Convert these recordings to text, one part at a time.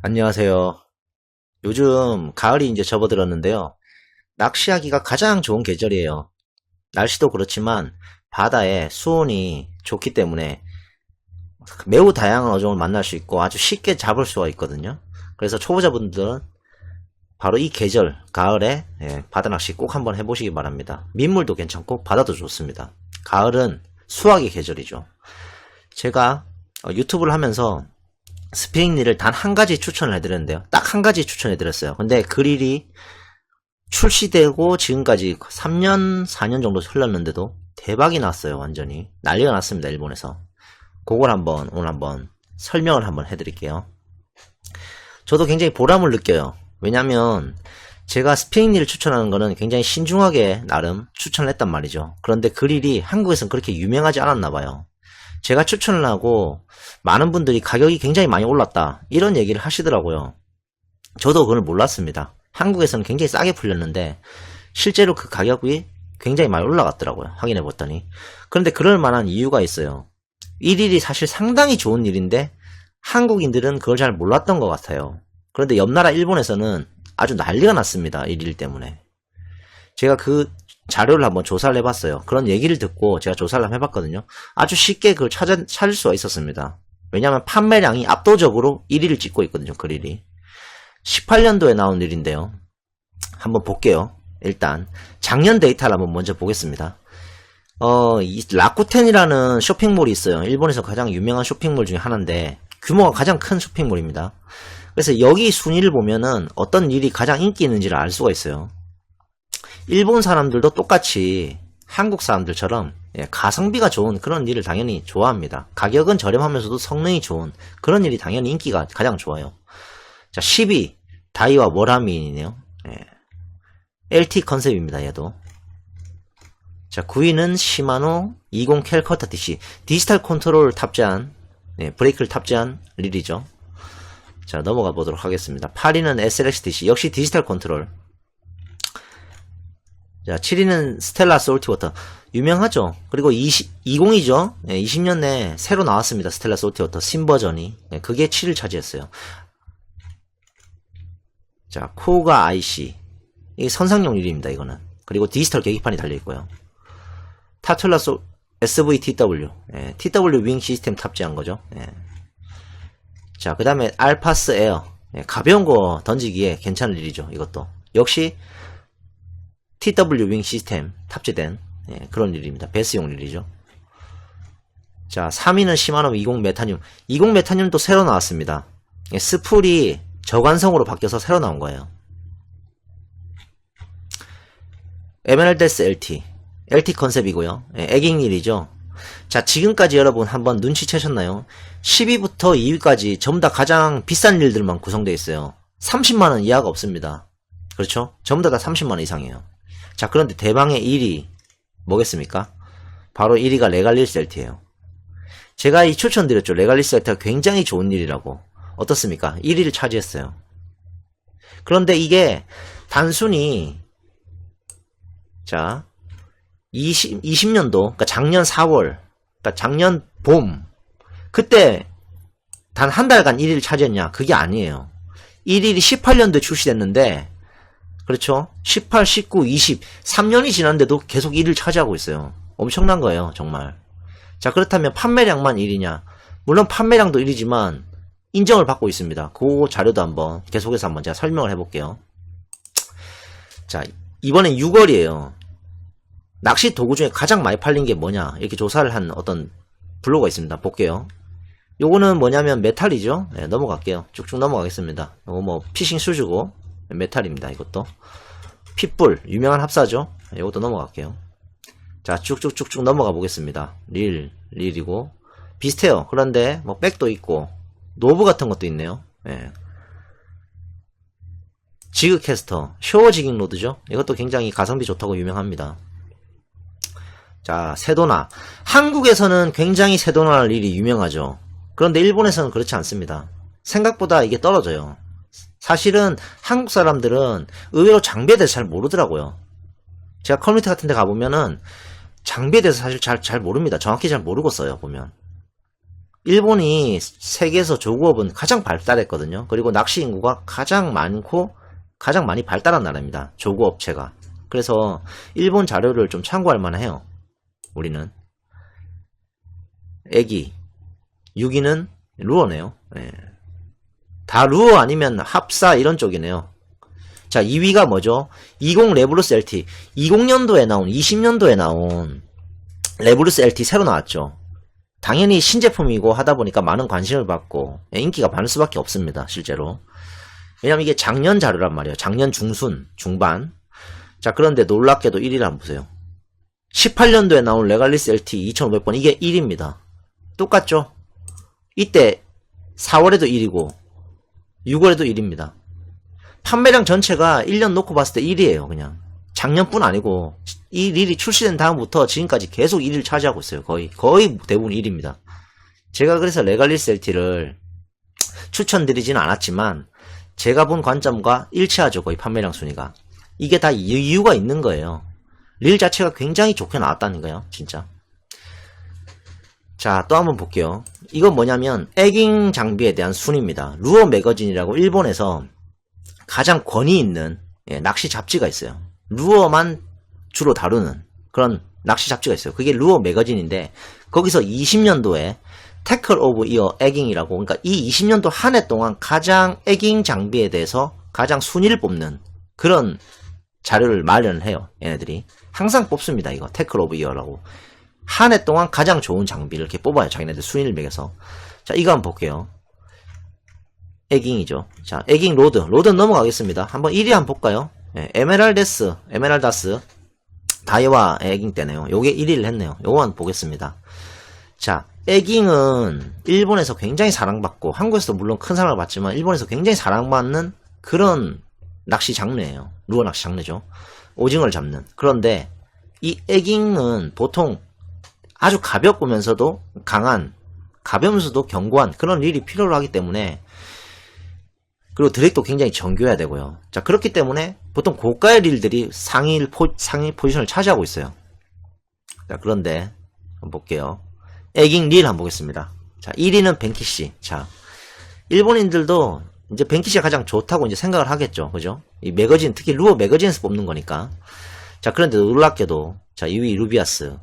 안녕하세요. 요즘 가을이 이제 접어들었는데요. 낚시하기가 가장 좋은 계절이에요. 날씨도 그렇지만 바다에 수온이 좋기 때문에 매우 다양한 어종을 만날 수 있고 아주 쉽게 잡을 수가 있거든요. 그래서 초보자분들은 바로 이 계절, 가을에 바다 낚시 꼭 한번 해보시기 바랍니다. 민물도 괜찮고 바다도 좋습니다. 가을은 수확의 계절이죠. 제가 유튜브를 하면서 스피닝릴을 단 한 가지 추천을 해드렸는데요. 딱 한 가지 추천해드렸어요. 근데 그 릴이 출시되고 지금까지 3년, 4년 정도 흘렀는데도 대박이 났어요. 완전히. 난리가 났습니다. 일본에서. 그걸 오늘 한번 설명을 한번 해드릴게요. 저도 굉장히 보람을 느껴요. 왜냐면 제가 스피닝릴을 추천하는 거는 굉장히 신중하게 나름 추천을 했단 말이죠. 그런데 그 릴이 한국에서는 그렇게 유명하지 않았나 봐요. 제가 추천을 하고 많은 분들이 가격이 굉장히 많이 올랐다 이런 얘기를 하시더라고요. 저도 그걸 몰랐습니다. 한국에서는 굉장히 싸게 풀렸는데 실제로 그 가격이 굉장히 많이 올라갔더라고요. 확인해 봤더니. 그런데 그럴 만한 이유가 있어요. 이 일이 사실 상당히 좋은 일인데 한국인들은 그걸 잘 몰랐던 것 같아요. 그런데 옆나라 일본에서는 아주 난리가 났습니다. 이 일 때문에. 제가 그 자료를 한번 조사를 해봤어요. 그런 얘기를 듣고 제가 조사를 한번 해봤거든요. 아주 쉽게 그걸 찾을 수가 있었습니다. 왜냐하면 판매량이 압도적으로 1위를 찍고 있거든요. 그 릴이. 18년도에 나온 일인데요. 한번 볼게요. 일단 작년 데이터를 한번 먼저 보겠습니다. 이 라쿠텐이라는 쇼핑몰이 있어요. 일본에서 가장 유명한 쇼핑몰 중에 하나인데 규모가 가장 큰 쇼핑몰입니다. 그래서 여기 순위를 보면은 어떤 일이 가장 인기 있는지를 알 수가 있어요. 일본 사람들도 똑같이 한국 사람들처럼 가성비가 좋은 그런 일을 당연히 좋아합니다. 가격은 저렴하면서도 성능이 좋은 그런 일이 당연히 인기가 가장 좋아요. 자, 10위 다이와 워라미인이네요. LT 컨셉입니다. 얘도. 자, 9위는 시마노 20 캘커타 DC 디지털 컨트롤 탑재한 브레이크를 탑재한 릴이죠. 자, 넘어가 보도록 하겠습니다. 8위는 SLX DC 역시 디지털 컨트롤. 자, 7위는 스텔라 솔티워터. 유명하죠? 그리고 20이죠? 20년 내에 새로 나왔습니다. 스텔라 솔티워터. 신버전이. 그게 7위를 차지했어요. 자, 코가 IC. 이게 선상용 릴입니다, 이거는. 그리고 디지털 계기판이 달려있고요. 타툴라 SVTW. TW 윙 시스템 탑재한 거죠. 자, 그 다음에 알파스 에어. 가벼운 거 던지기에 괜찮은 릴이죠, 이것도. 역시 TW 윙 시스템 탑재된 그런 릴입니다. 베스용 릴이죠. 자, 3위는 시마노 20 메타늄. 20 메타늄도 새로 나왔습니다. 스풀이 저관성으로 바뀌어서 새로 나온 거예요. 에메랄데스 LT 컨셉이고요. 애깅 릴이죠. 자, 지금까지 여러분 한번 눈치채셨나요? 10위부터 2위까지 전부 다 가장 비싼 릴들만 구성되어 있어요. 30만원 이하가 없습니다. 그렇죠? 전부 다 30만원 이상이에요. 자, 그런데 대망의 1위 뭐겠습니까? 바로 1위가 레갈리스 LT예요. 제가 이 추천드렸죠. 레갈리스 LT가 굉장히 좋은 일이라고. 어떻습니까? 1위를 차지했어요. 그런데 이게 단순히 자 20년도 그러니까 작년 4월 그러니까 작년 봄 그때 단 한 달간 1위를 차지했냐? 그게 아니에요. 1위이 18년도에 출시됐는데 그렇죠? 18, 19, 20, 3년이 지났는데도 계속 1위를 차지하고 있어요. 엄청난 거예요, 정말. 자, 그렇다면 판매량만 1위냐? 물론 판매량도 1위지만 인정을 받고 있습니다. 그 자료도 한번 계속해서 한번 제가 설명을 해볼게요. 자, 이번엔 6월이에요. 낚시 도구 중에 가장 많이 팔린 게 뭐냐? 이렇게 조사를 한 어떤 블로그가 있습니다. 볼게요. 요거는 뭐냐면 메탈이죠? 네, 넘어갈게요. 쭉쭉 넘어가겠습니다. 요거 뭐 피싱 슈즈고 메탈입니다. 이것도 핏불 유명한 합사죠. 이것도 넘어갈게요. 자, 쭉쭉쭉쭉 넘어가 보겠습니다. 릴이고 비슷해요. 그런데 뭐 백도 있고 노브 같은 것도 있네요. 지그캐스터 쇼어 지깅 로드죠. 이것도 굉장히 가성비 좋다고 유명합니다. 자, 세도나. 한국에서는 굉장히 세도나 릴이 유명하죠. 그런데 일본에서는 그렇지 않습니다. 생각보다 이게 떨어져요. 사실은 한국 사람들은 의외로 장비에 대해서 잘 모르더라고요. 제가 커뮤니티 같은 데 가보면은 장비에 대해서 사실 잘 모릅니다. 정확히 잘 모르고 써요, 보면. 일본이 세계에서 조구업은 가장 발달했거든요. 그리고 낚시 인구가 가장 많고 가장 많이 발달한 나라입니다. 조구업체가. 그래서 일본 자료를 좀 참고할 만해요. 우리는. 애기. 6위는 루어네요. 네. 다 루어 아니면 합사 이런 쪽이네요. 자, 2위가 뭐죠? 20 레브루스 LT. 20년도에 나온, 20년도에 나온 레브루스 LT 새로 나왔죠. 당연히 신제품이고 하다 보니까 많은 관심을 받고 인기가 많을 수밖에 없습니다. 실제로. 왜냐면 이게 작년 자료란 말이에요. 작년 중순, 중반. 자, 그런데 놀랍게도 1위를 한번 보세요. 18년도에 나온 레갈리스 LT 2500번 이게 1위입니다. 똑같죠? 이때 4월에도 1위고 6월에도 1위입니다. 판매량 전체가 1년 놓고 봤을 때 1위예요. 그냥 작년뿐 아니고 이 릴이 출시된 다음부터 지금까지 계속 1위를 차지하고 있어요. 거의 대부분 1위입니다. 제가 그래서 레갈리스 LT를 추천드리지는 않았지만 제가 본 관점과 일치하죠. 거의 판매량 순위가. 이게 다 이유가 있는 거예요. 릴 자체가 굉장히 좋게 나왔다는 거예요. 진짜. 자, 또 한번 볼게요. 이건 뭐냐면 에깅 장비에 대한 순위입니다. 루어 매거진이라고 일본에서 가장 권위 있는 낚시 잡지가 있어요. 루어만 주로 다루는 그런 낚시 잡지가 있어요. 그게 루어 매거진인데 거기서 20년도에 태클 오브 이어 에깅이라고, 그러니까 이 20년도 한 해 동안 가장 에깅 장비에 대해서 가장 순위를 뽑는 그런 자료를 마련해요. 얘네들이 항상 뽑습니다. 이거 태클 오브 이어라고 한 해 동안 가장 좋은 장비를 이렇게 뽑아요. 자기네들 순위를 매겨서. 자, 이거 한번 볼게요. 에깅이죠. 자, 에깅 로드 넘어가겠습니다. 한번 1위 한번 볼까요? 에메랄다스 다이와 에깅 때네요. 요게 1위를 했네요. 요거 한번 보겠습니다. 자, 에깅은 일본에서 굉장히 사랑받고 한국에서도 물론 큰 사랑을 받지만 일본에서 굉장히 사랑받는 그런 낚시 장르예요. 루어 낚시 장르죠. 오징어를 잡는. 그런데 이 에깅은 보통 아주 가볍으면서도 강한, 가벼우면서도 견고한 그런 릴이 필요로 하기 때문에, 그리고 드랙도 굉장히 정교해야 되고요. 자, 그렇기 때문에 보통 고가의 릴들이 상위 포지션을 차지하고 있어요. 자, 그런데 한번 볼게요. 에깅 릴 한번 보겠습니다. 자, 1위는 벤키시. 자, 일본인들도 이제 벤키시가 가장 좋다고 이제 생각을 하겠죠. 그죠? 이 매거진, 특히 루어 매거진에서 뽑는 거니까. 자, 그런데 놀랍게도, 자, 2위 루비아스,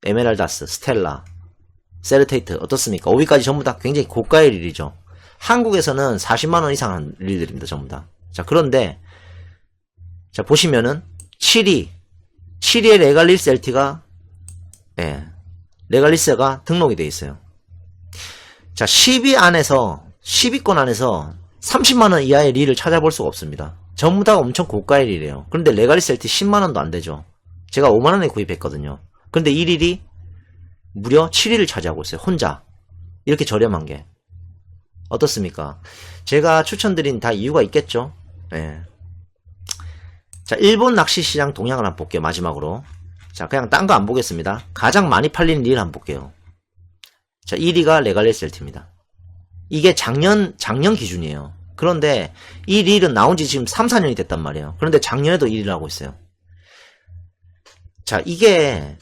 에메랄다스, 스텔라, 세르테이트 어떻습니까? 5위까지 전부 다 굉장히 고가의 릴이죠. 한국에서는 40만원 이상 한 릴들입니다. 전부 다. 자, 그런데 자, 보시면은 7위의 레갈리스 LT가 레갈리스가 등록이 되어 있어요. 자, 10위 안에서 10위권 안에서 30만원 이하의 릴을 찾아볼 수가 없습니다. 전부 다 엄청 고가의 릴이에요. 그런데 레갈리스 LT 10만원도 안 되죠. 제가 5만원에 구입했거든요. 근데 이 릴이 무려 7위를 차지하고 있어요. 혼자. 이렇게 저렴한 게. 어떻습니까? 제가 추천드린 다 이유가 있겠죠? 예. 자, 일본 낚시 시장 동향을 한번 볼게요. 마지막으로. 자, 그냥 딴 거 안 보겠습니다. 가장 많이 팔리는 릴 한번 볼게요. 자, 1위가 레갈리스 LT입니다. 이게 작년 기준이에요. 그런데 이 릴은 나온 지 지금 3, 4년이 됐단 말이에요. 그런데 작년에도 1위를 하고 있어요. 자, 이게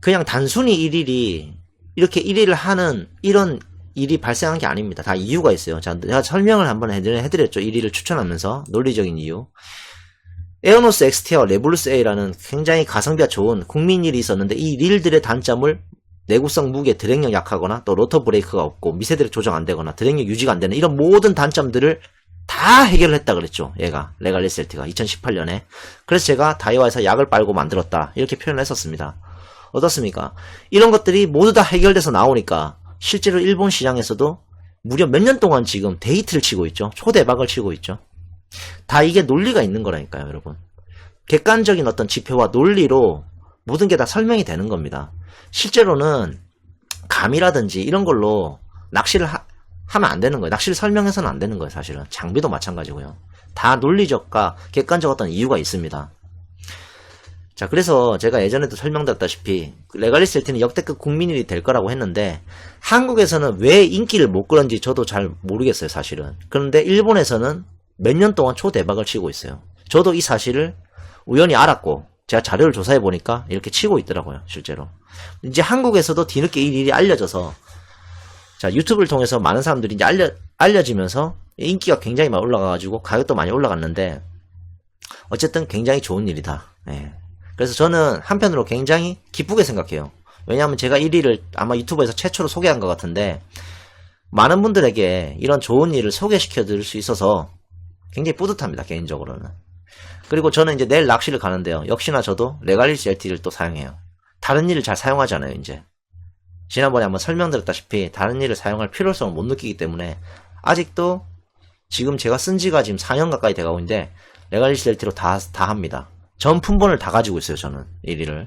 그냥 단순히 이 릴이 이렇게 1위를 하는 이런 일이 발생한 게 아닙니다. 다 이유가 있어요. 자, 제가 설명을 한번 해드렸죠. 1위를 추천하면서 논리적인 이유. 에어노스 엑스티어 레블루스 A라는 굉장히 가성비가 좋은 국민일이 있었는데 이 릴들의 단점을 내구성 무게, 드랙력 약하거나 또 로터 브레이크가 없고 미세드랙 조정 안 되거나 드랙력 유지가 안 되는 이런 모든 단점들을 다 해결을 했다 그랬죠. 얘가 레갈리스 LT가 2018년에. 그래서 제가 다이와에서 약을 빨고 만들었다 이렇게 표현을 했었습니다. 어떻습니까? 이런 것들이 모두 다 해결돼서 나오니까 실제로 일본 시장에서도 무려 몇 년 동안 지금 데이트를 치고 있죠. 초대박을 치고 있죠. 다 이게 논리가 있는 거라니까요, 여러분. 객관적인 어떤 지표와 논리로 모든 게 다 설명이 되는 겁니다. 실제로는 감이라든지 이런 걸로 낚시를 하면 안 되는 거예요. 낚시를 설명해서는 안 되는 거예요, 사실은. 장비도 마찬가지고요. 다 논리적과 객관적 어떤 이유가 있습니다. 자, 그래서 제가 예전에도 설명드렸다시피 레갈리스 LT는 역대급 국민일이 될 거라고 했는데 한국에서는 왜 인기를 못 끌었는지 저도 잘 모르겠어요, 사실은. 그런데 일본에서는 몇 년 동안 초대박을 치고 있어요. 저도 이 사실을 우연히 알았고 제가 자료를 조사해 보니까 이렇게 치고 있더라고요, 실제로. 이제 한국에서도 뒤늦게 이 일이 알려져서 자, 유튜브를 통해서 많은 사람들이 이제 알려지면서 인기가 굉장히 많이 올라가가지고 가격도 많이 올라갔는데, 어쨌든 굉장히 좋은 일이다. 예. 그래서 저는 한편으로 굉장히 기쁘게 생각해요. 왜냐하면 제가 1위를 아마 유튜브에서 최초로 소개한 것 같은데, 많은 분들에게 이런 좋은 일을 소개시켜 드릴 수 있어서 굉장히 뿌듯합니다, 개인적으로는. 그리고 저는 이제 내일 낚시를 가는데요. 역시나 저도 레갈리스 LT를 또 사용해요. 다른 일을 잘 사용하잖아요, 이제. 지난번에 한번 설명드렸다시피 다른 일을 사용할 필요성을 못 느끼기 때문에 아직도 지금 제가 쓴 지가 지금 4년 가까이 돼가고 있는데 레갈리스 LT로 다 합니다. 전 품번을 다 가지고 있어요, 저는. 1위를.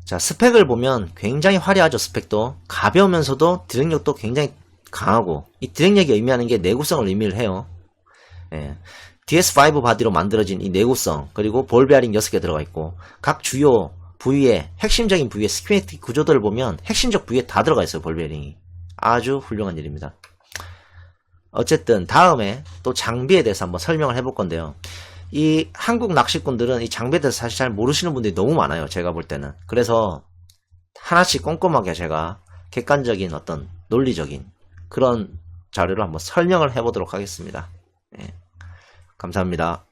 자, 스펙을 보면 굉장히 화려하죠, 스펙도. 가벼우면서도 드랙력도 굉장히 강하고, 이 드랙력이 의미하는 게 내구성을 의미를 해요. 예. DS5 바디로 만들어진 이 내구성, 그리고 볼 베어링 6개 들어가 있고, 각 주요 부위에, 핵심적인 부위의 스키매틱 구조들을 보면 핵심적 부위에 다 들어가 있어요, 볼 베어링이. 아주 훌륭한 일입니다. 어쨌든 다음에 또 장비에 대해서 한번 설명을 해볼 건데요. 이 한국 낚시꾼들은 이 장비에 대해서 사실 잘 모르시는 분들이 너무 많아요, 제가 볼 때는. 그래서 하나씩 꼼꼼하게 제가 객관적인 어떤 논리적인 그런 자료를 한번 설명을 해보도록 하겠습니다. 예. 감사합니다.